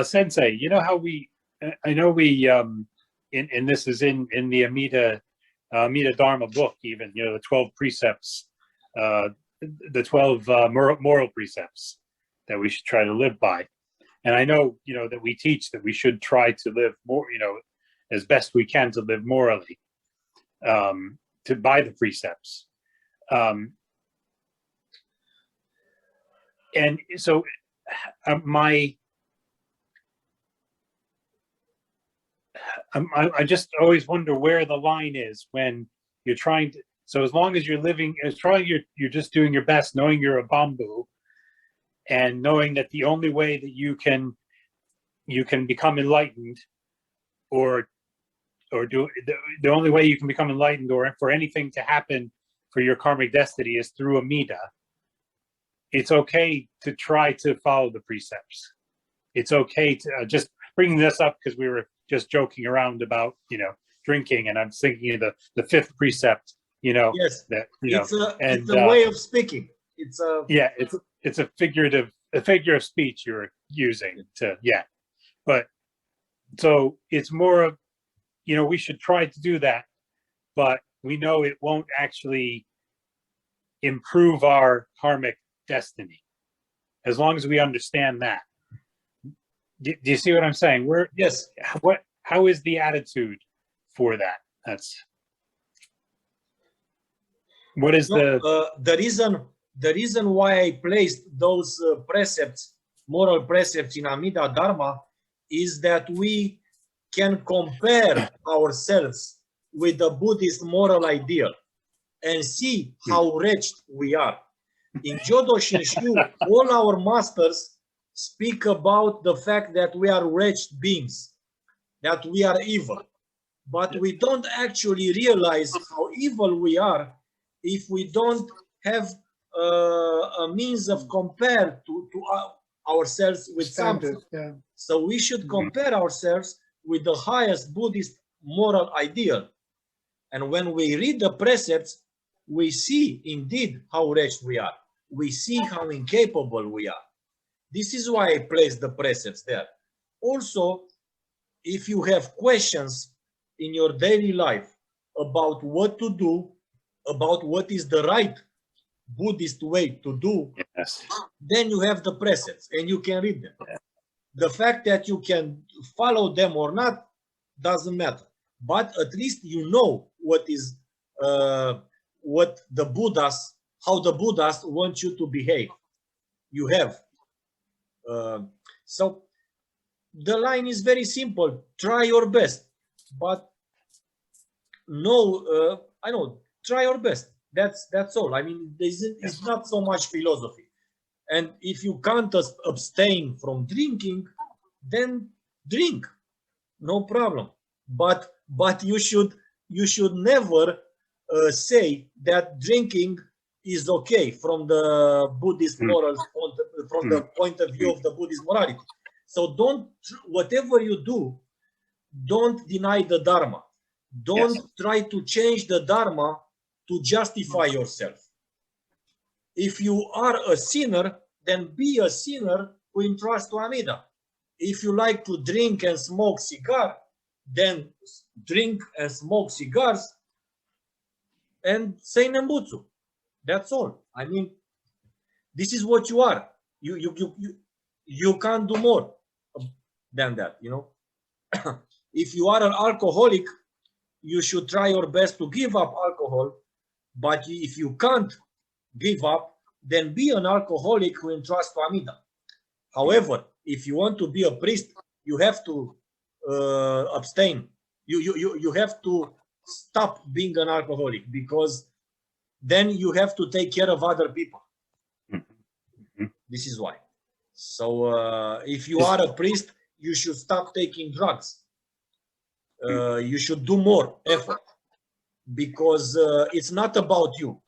Sensei, you know how I know we, and this is in the Amida Dharma book, even, you know, the 12 precepts, the 12 moral precepts that we should try to live by. And I know, you know, that we teach that we should try to live more, you know, as best we can to live morally, to by the precepts. And so I just always wonder where the line is when you're trying to. So as long as you're living, you're just doing your best, knowing you're a bamboo, and knowing that the only way that you can become enlightened, or do the only way you can become enlightened, or for anything to happen for your karmic destiny, is through Amida. It's okay to try to follow the precepts. It's okay to just bringing this up because we were just joking around about, you know, drinking, and I'm thinking of the fifth precept, you know. Yes, that, you it's know, it's a way of speaking. It's a it's a figure of speech you're using to, but so it's more of, you know, we should try to do that, but we know it won't actually improve our karmic destiny as long as we understand that. Do you see what I'm saying? Yes. How is the attitude for that? That's what is the reason why I placed those precepts, moral precepts in Amida Dharma, is that we can compare ourselves with the Buddhist moral ideal and see how wretched we are. In Jodo Shinshu, all our masters speak about the fact that we are wretched beings, that we are evil. But we don't actually realize how evil we are if we don't have a means of compare to ourselves with something. So we should compare ourselves with the highest Buddhist moral ideal. And when we read the precepts, we see indeed how wretched we are. We see how incapable we are. This is why I placed the precepts there. Also, if you have questions in your daily life about what to do, about what is the right Buddhist way to do, then you have the precepts and you can read them. The fact that you can follow them or not doesn't matter. But at least you know what is what the Buddhas, how the Buddhas want you to behave. You have. So the line is very simple. Try your best, but no, I know. Try your best. That's all. I mean, it's not so much philosophy. And if you can't abstain from drinking, then drink, no problem. But you should never say that drinking is okay from the Buddhist morals, from the point of view of the Buddhist morality. So don't, whatever you do, don't deny the Dharma. Don't try to change the Dharma to justify yourself. If you are a sinner, then be a sinner who entrusts to Amida. If you like to drink and smoke cigar, then drink and smoke cigars and say Nembutsu. That's all. I mean, this is what you are. You can't do more than that, you know. If you are an alcoholic, you should try your best to give up alcohol. But if you can't give up, then be an alcoholic who entrusts to Amida. However, if you want to be a priest, you have to abstain. You have to stop being an alcoholic, because then you have to take care of other people. This is why. So if you are a priest, you should stop taking drugs. You should do more effort, because it's not about you.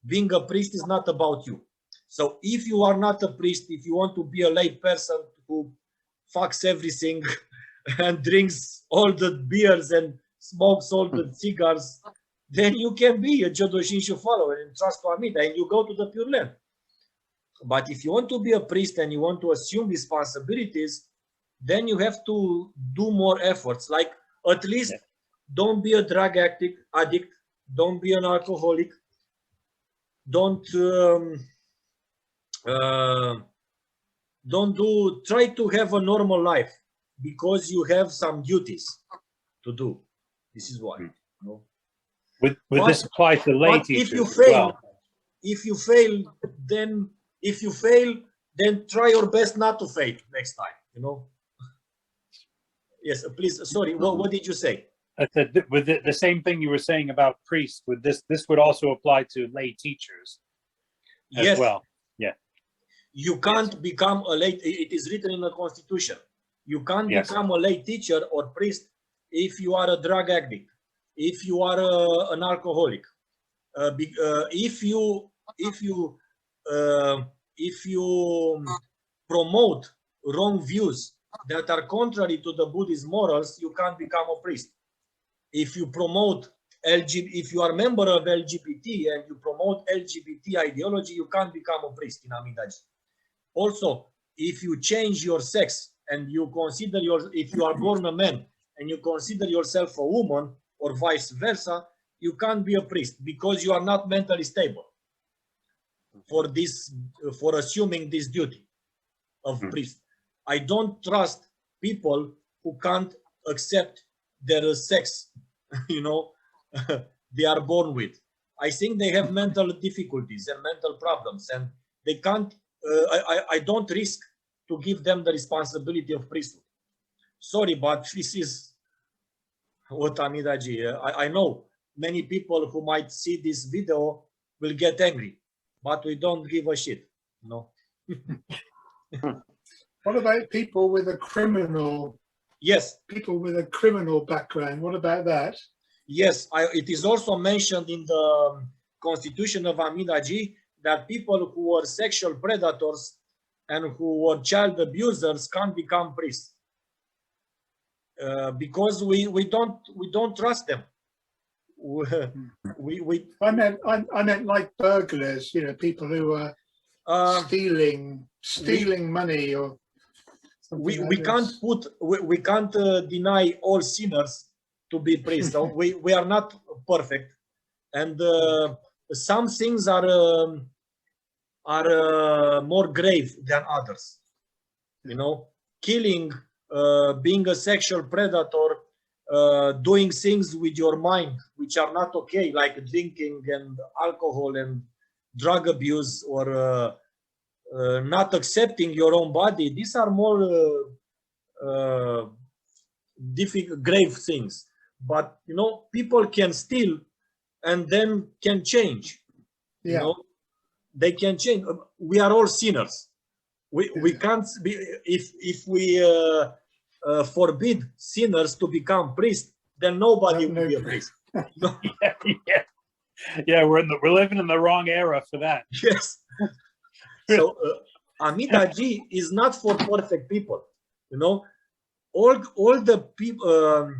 Being a priest is not about you. So if you are not a priest, if you want to be a lay person who fucks everything and drinks all the beers and smokes all the cigars, then you can be a Jodo Shinshu follower and trust to Amida, and you go to the Pure Land. But if you want to be a priest and you want to assume responsibilities, then you have to do more efforts. Like at least don't be a drug addict, don't be an alcoholic, don't try to have a normal life because you have some duties to do. This is why. No? Would this apply to lay But teachers if you as fail, well? if you fail, then try your best not to fail next time. You know. Yes, please. Sorry, what did you say? I said with the same thing you were saying about priests. With this would also apply to lay teachers as well. Yeah. You can't become a lay. It is written in the Constitution. You can't become a lay teacher or priest if you are a drug addict, if you are an alcoholic, if you promote wrong views that are contrary to the Buddhist morals, you can't become a priest. If you promote if you are a member of LGBT and you promote LGBT ideology, you can't become a priest in Amidaji. Also, if you change your sex and you consider if you are born a man and you consider yourself a woman or vice versa, you can't be a priest because you are not mentally stable for assuming this duty of priest. I don't trust people who can't accept their sex, you know, they are born with. I think they have mental difficulties and mental problems, and they can't. I don't risk to give them the responsibility of priesthood. Sorry, but this is what Amidaji. I know many people who might see this video will get angry, but we don't give a shit. No. What about people with a criminal? Yes. People with a criminal background. What about that? Yes, it is also mentioned in the Constitution of Amidaji that people who were sexual predators and who were child abusers can't become priests because we don't trust them. I meant like burglars, you know, people who are stealing money or something. We can't deny all sinners to be priests. So we are not perfect, and some things are more grave than others. You know, killing, being a sexual predator, doing things with your mind which are not okay, like drinking and alcohol and drug abuse, or not accepting your own body. These are more difficult, grave things. But you know, people can steal and then can change. You know, they can change. We are all sinners. We can't be, if we forbid sinners to become priests, then nobody will be a priest. No. Yeah, we're living in the wrong era for that. Yes. So Amidaji is not for perfect people. You know, all the people,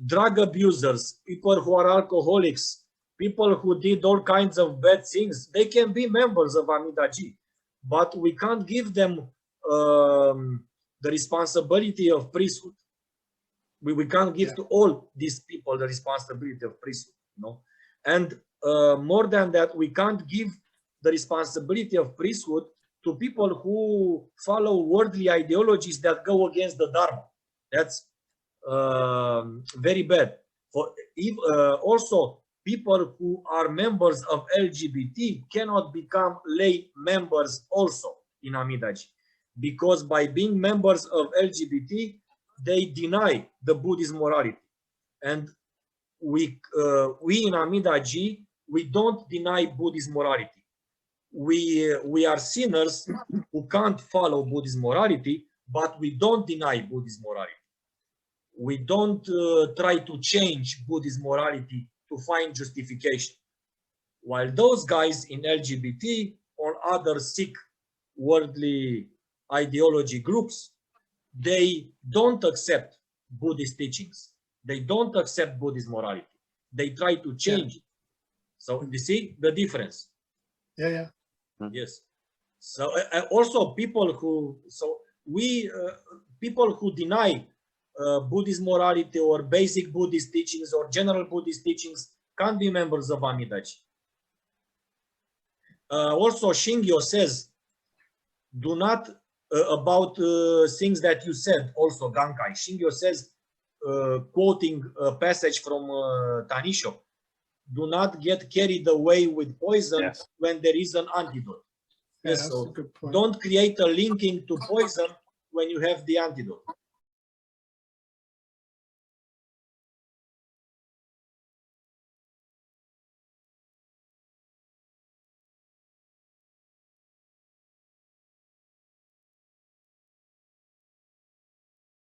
drug abusers, people who are alcoholics, people who did all kinds of bad things, they can be members of Amidaji, but we can't give them the responsibility of priesthood. We can't give to all these people the responsibility of priesthood. You know? And more than that, we can't give the responsibility of priesthood to people who follow worldly ideologies that go against the Dharma. That's very bad. Also, people who are members of LGBT cannot become lay members also in Amidaji, because by being members of LGBT, they deny the Buddhist morality. And we in Amidaji, we don't deny Buddhist morality. We are sinners who can't follow Buddhist morality, but we don't deny Buddhist morality. We don't try to change Buddhist morality to find justification. While those guys in LGBT or other sick worldly ideology groups, they don't accept Buddhist teachings. They don't accept Buddhist morality. They try to change it. So you see the difference. Yeah. Yes. So also people who, so people who deny Buddhist morality or basic Buddhist teachings or general Buddhist teachings can't be members of Amidaji. Also, Shingyo says, do not, about things that you said, also Gankai. Shingyo says, quoting a passage from Tanisho, do not get carried away with poison when there is an antidote. Yeah, So a good point. don't create a linking to poison when you have the antidote.